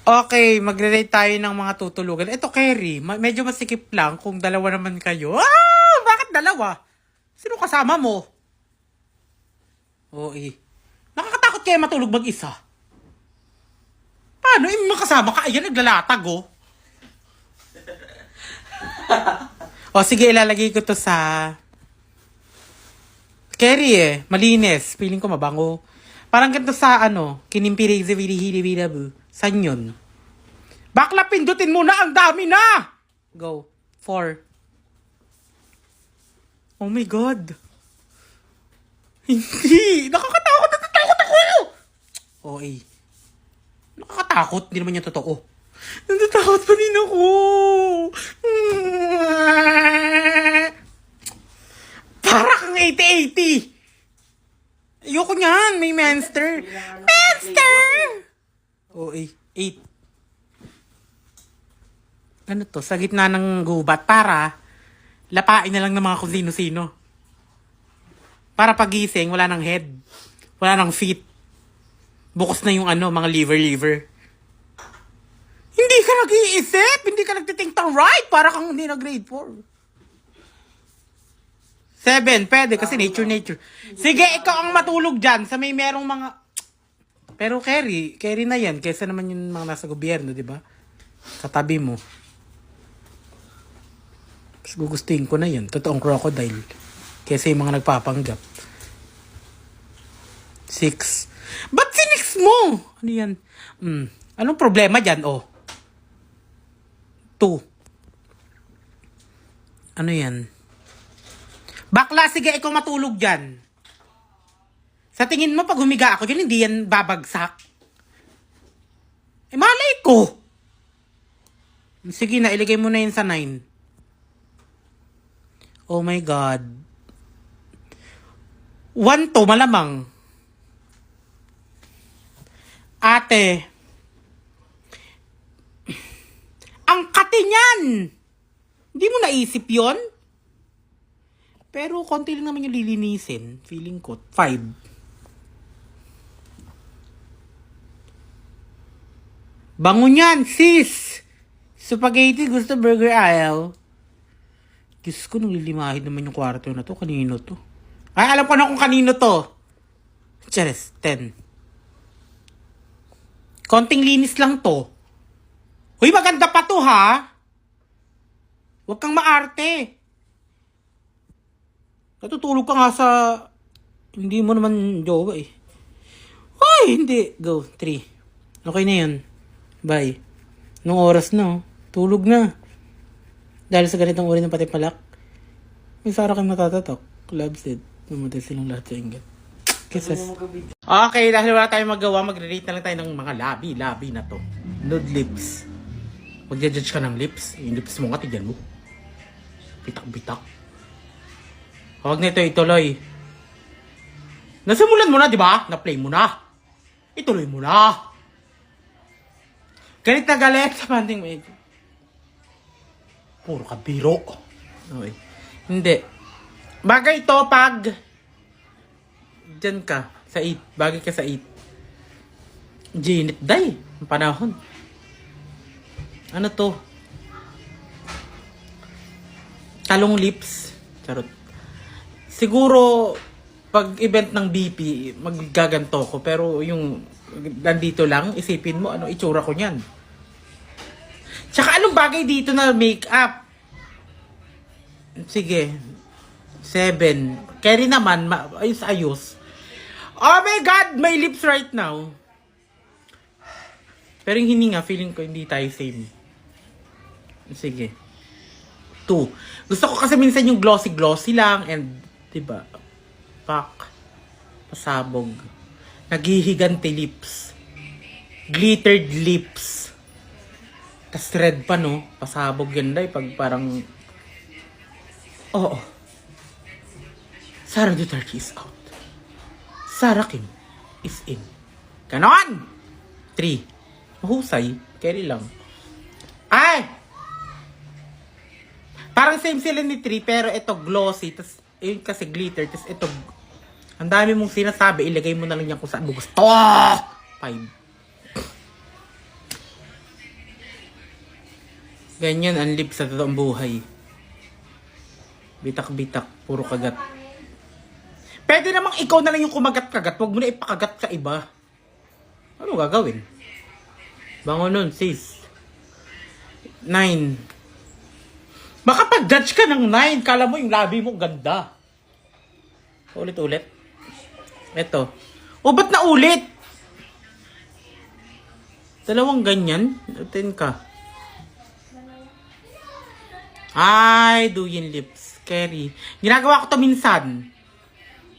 Okay, magre-rate tayo ng mga tutulugan. Ito, Kerry, medyo masikip lang kung dalawa naman kayo. Ah! Bakit dalawa? Sino kasama mo? Oo eh. Nakakatakot kaya matulog mag-isa. Paano? Makasama ka? Ayan, naglalatag oh. O sige, ilalagay ko to sa... Kerry eh. Malinis. Feeling ko mabango. Parang ganito sa ano, kinimpiri ziviri-hili-hili-bu. Saan yun? Bakla, pindutin mo na! Ang dami na! Go. 4. Oh my God. Hindi. Nakakatakot. Natatakot ako. Oh eh. Nakakatakot. Hindi naman yung totoo. Natatakot pa din ako. Para kang 80-80. Ayoko niyan. May monster. Monster! Oh eh. 8. Ano to? Sa gitna ng gubat para lapain na lang ng mga kung sino-sino. Para pagising, wala nang head. Wala nang feet. Bukas na yung ano, mga liver. Hindi ka nag-iisip! Hindi ka nagtithink ng right! Para kang hindi na grade 4. 7, pwede kasi nature. Sige, ikaw ang matulog dyan sa may merong mga... Pero carry na yan. Kesa naman yung mga nasa gobyerno, di ba? Katabi mo. Mas gugustuhin ko na yan. Totoong crocodile. Kesa yung mga nagpapanggap. 6. Ba't sinix mo? Ano yan? Anong problema dyan, oh? 2. Ano yan? Bakla, sige, ikaw matulog dyan. Sa tingin mo, pag humiga ako dyan, hindi yan babagsak. Eh, malay ko. Sige na, iligay mo na yun sa 9. Oh my God. 1 to, malamang. Ate. Ang kati niyan! Hindi mo naisip yon? Pero konti lang naman yung lilinisin. Feeling ko, 5. Bango niyan, sis! Spaghetti, gusto burger ayaw. Diyos ko, nung lilimahid naman yung kwarto na to. Kanino to? Ay, alam ko na kung kanino to. Cheers, 10. Konting linis lang to. Uy, maganda pa to, ha? Huwag kang maarte. Natutulog ka nga sa... Hindi mo naman jowa eh. Ay, hindi. Go, 3. Okay na yun. Bye. Nung oras na, oh. Tulog na. Dahil sa ganitong uri ng patipalak, may sara kang matatatok. Loves it. Mamatay silang lahat sa ingat. Kisses. Okay, dahil wala tayong magawa, magre-rate na lang tayo ng mga labi na to. Nude lips. Mag-judge ka ng lips. Yung lips mo nga, tigyan mo. Bitak-bitak. Huwag nito ituloy. Nasimulan mo na, di ba? Na-play mo na. Ituloy mo na. Galit na galit sa panting medyo. Puro ka biro. Okay. Hindi. Bagay ito pag dyan ka sa 8. Bagay ka sa 8. Ginit day. Ang panahon. Ano to? Talong lips. Charot. Siguro pag event ng BP, maggaganto ko. Pero yung nandito lang, isipin mo, ano itsura ko niyan. Tsaka anong bagay dito na make-up? Sige. 7. Carry naman, ayos. Oh my God! My lips right now. Pero yung hininga, feeling ko hindi tayo same. Sige. 2. Gusto ko kasi minsan yung glossy lang and, diba, pasabog. Naghihiganti lips. Glittered lips. Tas red pa, no? Pasabog yan, day. Pag parang... Oo. Sara Duterte is out. Sara Kim is in. Ganon! 3. Mahusay. Carry lang. Ay! Parang same sila ni 3, pero ito glossy. Tas, yun kasi glitter. Tas ito... Ang dami mong sinasabi. Ilagay mo na lang yan kung saan mo gusto. 5. Ganyan ang lips sa totoong buhay. Bitak-bitak, puro kagat. Pwede namang ikaw na lang yung kumagat-kagat. Huwag mo na ipakagat sa iba. Ano gagawin? Bango nun, sis. 9. Makapag-judge ka ng 9. Kala mo yung labi mo ganda. Ulit-ulit. Eto. O, ba't na ulit? Dalawang ganyan. 10 ka. Ay, Duyin lips. Carry. Ginagawa ko to minsan.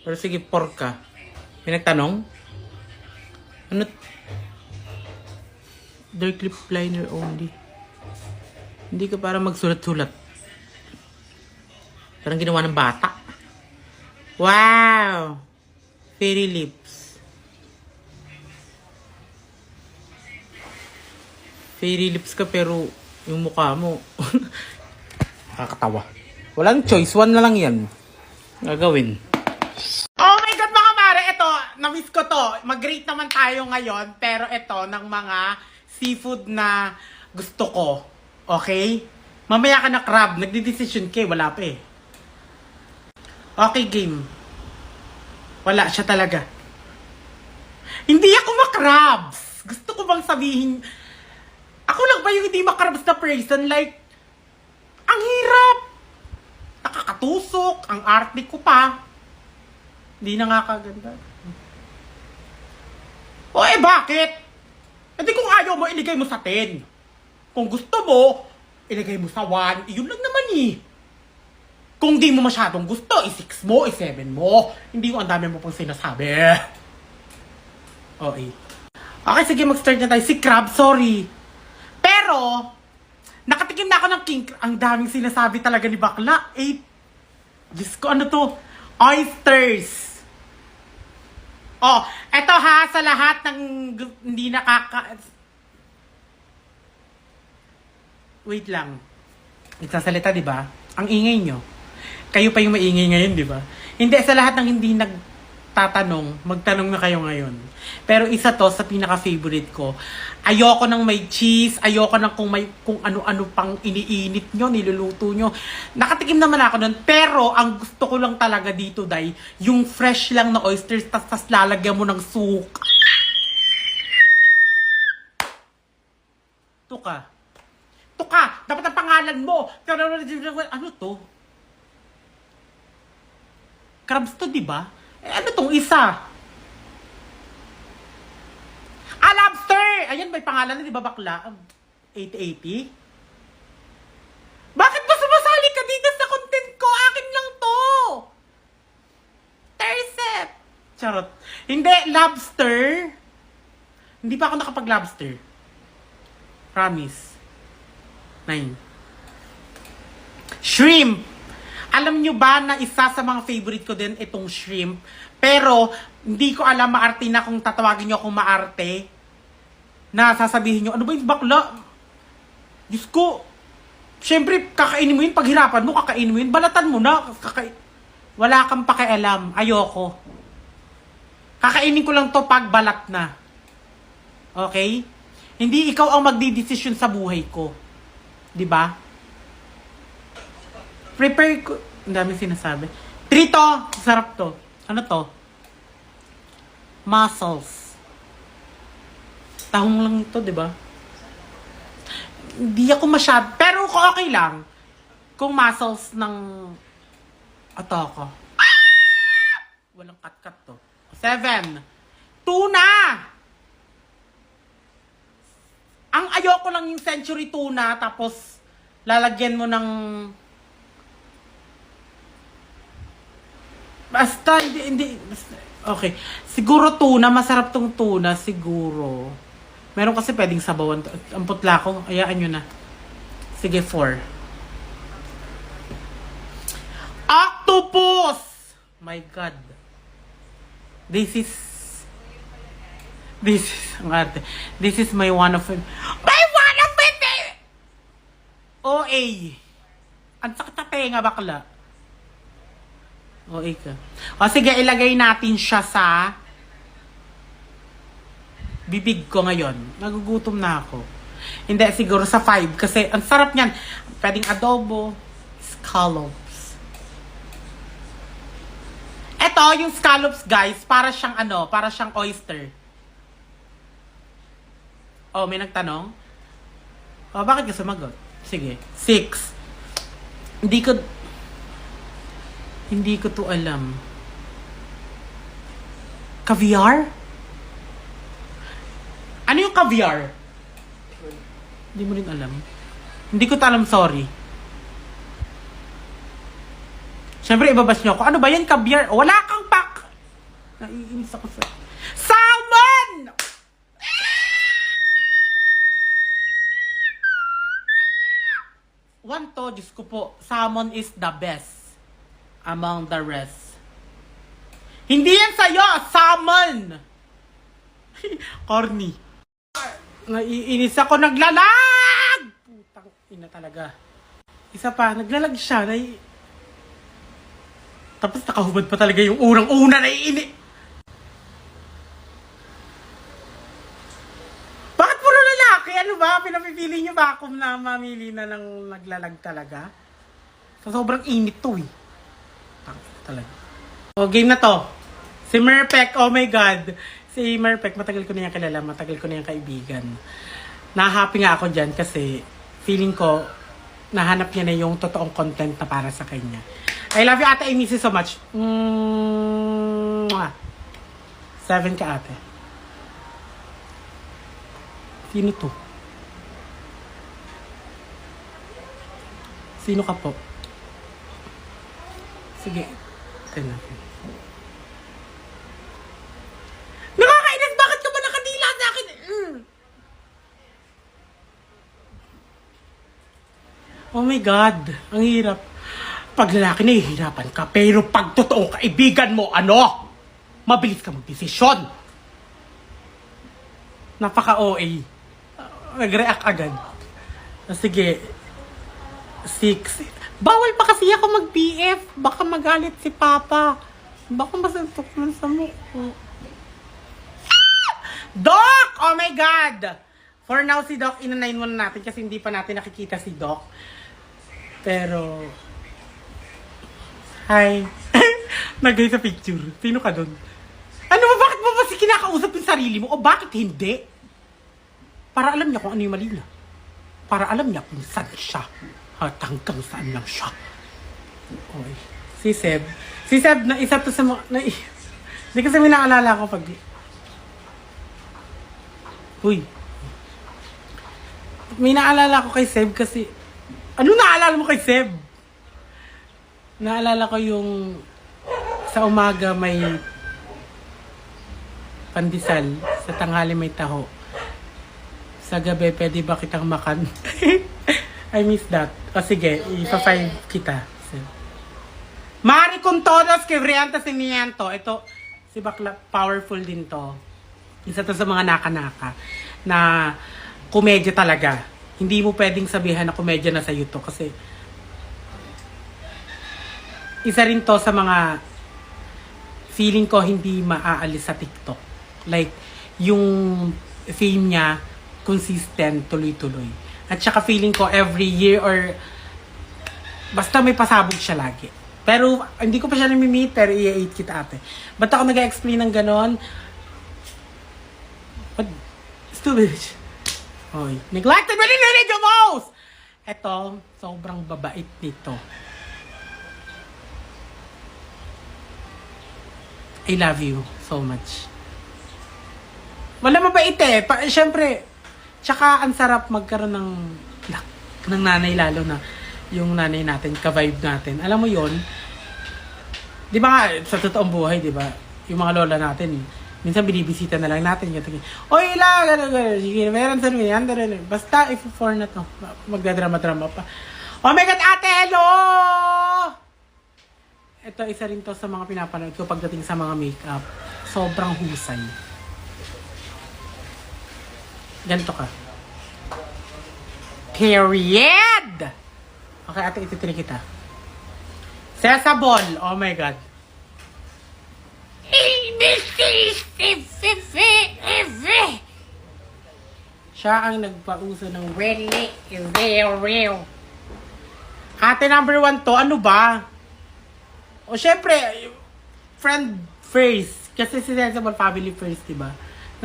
Pero sige, 4 ka. May nagtanong? Ano? Dark lip liner only. Hindi ka para magsulat-sulat. Parang ginawa ng bata. Wow! Fairy lips. Fairy lips ka pero yung mukha mo. Nakakatawa. Walang choice. 1 na lang yan. Gagawin. Oh my God, mga mare, ito, na-miss ko to. Mag-rate naman tayo ngayon, pero ito, ng mga seafood na gusto ko. Okay? Mamaya ka na crab. Nagdi-decision ka, wala pa eh. Okay, game. Wala siya talaga. Hindi ako makrabs. Gusto ko bang sabihin, ako lang ba yung hindi makrabs na person? Like, ang hirap. Nakakatusok. Ang arte ko pa. Hindi na nga kaganda. O eh bakit? Hindi kung ayaw mo, iligay mo sa 10. Kung gusto mo, iligay mo sa 1. Iyon lang naman eh. Kung di mo masyadong gusto, i-6 mo, i-7 mo. Hindi ko ang dami mo pang sinasabi. Okay. Okay, sige, mag-start na tayo. Si Crab, sorry. Pero, nakatikim na ako ng king. Ang daming sinasabi talaga ni Bakla. 8. Diyos ko, ano to? Oysters. Oh, eto ha, sa lahat ng hindi Wait lang. Nagsasalita, di ba? Ang ingay nyo. Kayo pa yung maingay ngayon, di ba? Hindi, sa lahat ng hindi nagtatanong, magtanong na kayo ngayon. Pero isa to sa pinaka-favorite ko. Ayoko ng may cheese, ayoko ng kung ano-ano pang iniinit nyo, niluluto nyo. Nakatikim naman ako nun, pero ang gusto ko lang talaga dito, Day, yung fresh lang na oysters, tas lalagyan mo ng suka. Tuka. Dapat ang pangalan mo. Ano to? Crabs to, di ba? Ano tong isa? Lobster! Ayan, may pangalan na, di ba, Bakla? 880? Bakit ba sumasali ka dito sa content ko? Akin lang to! Tercep! Charot. Hindi, lobster. Hindi pa ako nakapag-lobster. Promise. 9. Shrimp! Alam nyo ba na isa sa mga favorite ko din itong shrimp? Pero, hindi ko alam maarte na kung tatawagin nyo akong maarte. Na sasabihin nyo, ano ba yung bakla? Diyos ko, syempre, kakainin mo yun, paghirapan mo, kakainin mo yun, balatan mo na, wala kang pakialam, ayoko. Kakainin ko lang to pag balat na. Okay? Hindi ikaw ang magdidesisyon sa buhay ko. Diba? Prepare ko, ang dami sinasabi. 3 to, sarap to. Ano to? Mussels. Tahong lang ito, di ba? Hindi ako masyad. Pero okay lang. Kung muscles ng atoko. Walang kat-kat to. 7. Tuna! Ang ayoko lang yung century tuna, tapos lalagyan mo ng basta, hindi. Okay. Siguro tuna, masarap tong tuna, siguro. Meron kasi pwedeng sabawan. Ang putla ko, ayaan nyo na. Sige, 4. Octopus! My God. This is ang arte. This is my one of it. My one of it! OA. Ang sakit na tenga, bakla. OA ka. O sige, ilagay natin siya sa bibig ko ngayon. Nagugutom na ako. Hindi, siguro sa 5. Kasi ang sarap niyan. Pwedeng adobo, scallops. Ito, yung scallops, guys, para siyang para siyang oyster. Oh, may nagtanong? Oh, bakit ka sumagot? Sige. 6. Hindi ko to alam. Caviar? Ano yung caviar? Hindi mo rin alam. Hindi ko to alam, sorry. Siyempre, ibabas niyo ako. Ano ba yan, caviar? Wala kang pak! Naiinis ako sa... Salmon! One to, Diyos ko po, salmon is the best among the rest. Hindi yan sa'yo, salmon! Corny. Naiinis ako, naglalag! Putang ina talaga. Isa pa, naglalag siya. Tapos nakahubad pa talaga yung unang-una, naiinis. Bakit puro lalaki? Ano ba? Pinapipili nyo ba ako na mamili na ng naglalag talaga? So, sobrang init to eh. Talaga. O, game na to. Si Merpek, oh my God. Si Merpek, matagal ko na yung kilala, matagal ko na yung kaibigan. Nahappy nga ako dyan kasi feeling ko, nahanap niya na yung totoong content na para sa kanya. I love you, ate. I miss you so much. 7 ka, ate. Sino to? Sino ka po? Sige. Tignan natin. Nakakainis! Bakit ka ba nakadila sa akin? Oh my God. Ang hirap. Pag lalaki, nahihirapan ka. Pero pag totoo kaibigan mo, mabilis ka magdesisyon. Napaka-OA. Nag-react agad. Sige. 6. Bawal pa kasi ako mag-BF. Baka magalit si Papa. Baka masantok man sa mukha. Doc! Oh my God! For now, si Doc, inanayin muna natin kasi hindi pa natin nakikita si Doc. Pero... Hi. Nagay sa picture. Sino ka dun? Ano ba? Bakit mo ba si kinakausap yung sarili mo? O bakit hindi? Para alam niya kung ano yung mali na. Para alam niya kung saan siya. At hanggang saan lang siya. Okay. Si Seb. Si Seb, na isa to sa mga... Hindi kasi may naalala ko pag... Uy. May naalala ko kay Seb kasi... Ano naalala mo kay Seb? Naalala ko yung... Sa umaga may... pandesal. Sa tanghali may taho. Sa gabi, pwede ba kitang makan? I miss that. O sige, ipa-five kita. Mari con todos que brillantes sentimiento. Ito, si Bakla, powerful din to. Isa to sa mga naka-naka. Na komedya talaga. Hindi mo pwedeng sabihan na komedya na sa'yo to. Kasi, isa rin to sa mga feeling ko hindi maaalis sa TikTok. Like, yung theme niya, consistent, tuloy-tuloy. At saka feeling ko every year or basta may pasabog siya lagi. Pero hindi ko pa siya nami-meet pero i-8 kita ate. Ba't ako nag-explain ng ganon? What? Stupid. Hoy. Neglected when you need the most! Eto, sobrang babait nito. I love you so much. Wala mabait eh. Siyempre, tsaka ang sarap magkaroon ng nanay lalo na yung nanay natin, ka-vibe natin. Alam mo yon, di ba nga, sa totoong buhay, di ba, yung mga lola natin, minsan binibisita na lang natin. Oy, gano'n, sige, meron sa yan, basta if-for na to, magdadrama-drama pa. Oh my God, ate, hello! Ito, isa rin to sa mga pinapanood ko pagdating sa mga makeup. Sobrang husay. Ganito ka. Period! Okay, ate, ititili kita. Sesabol! Oh my God. Siya ang nagpauso ng really real. Ate number 1 to, ano ba? O syempre, friend first. Kasi sensible family first, diba?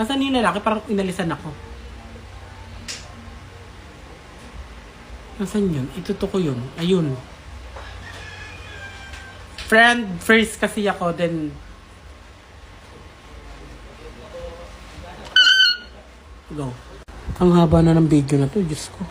Nasaan yung lalaki? Parang inalisan ako. Nasaan yun? Ituto ko yun. Ayun. Friend first kasi ako, then go. Ang haba na ng video na to, Diyos ko.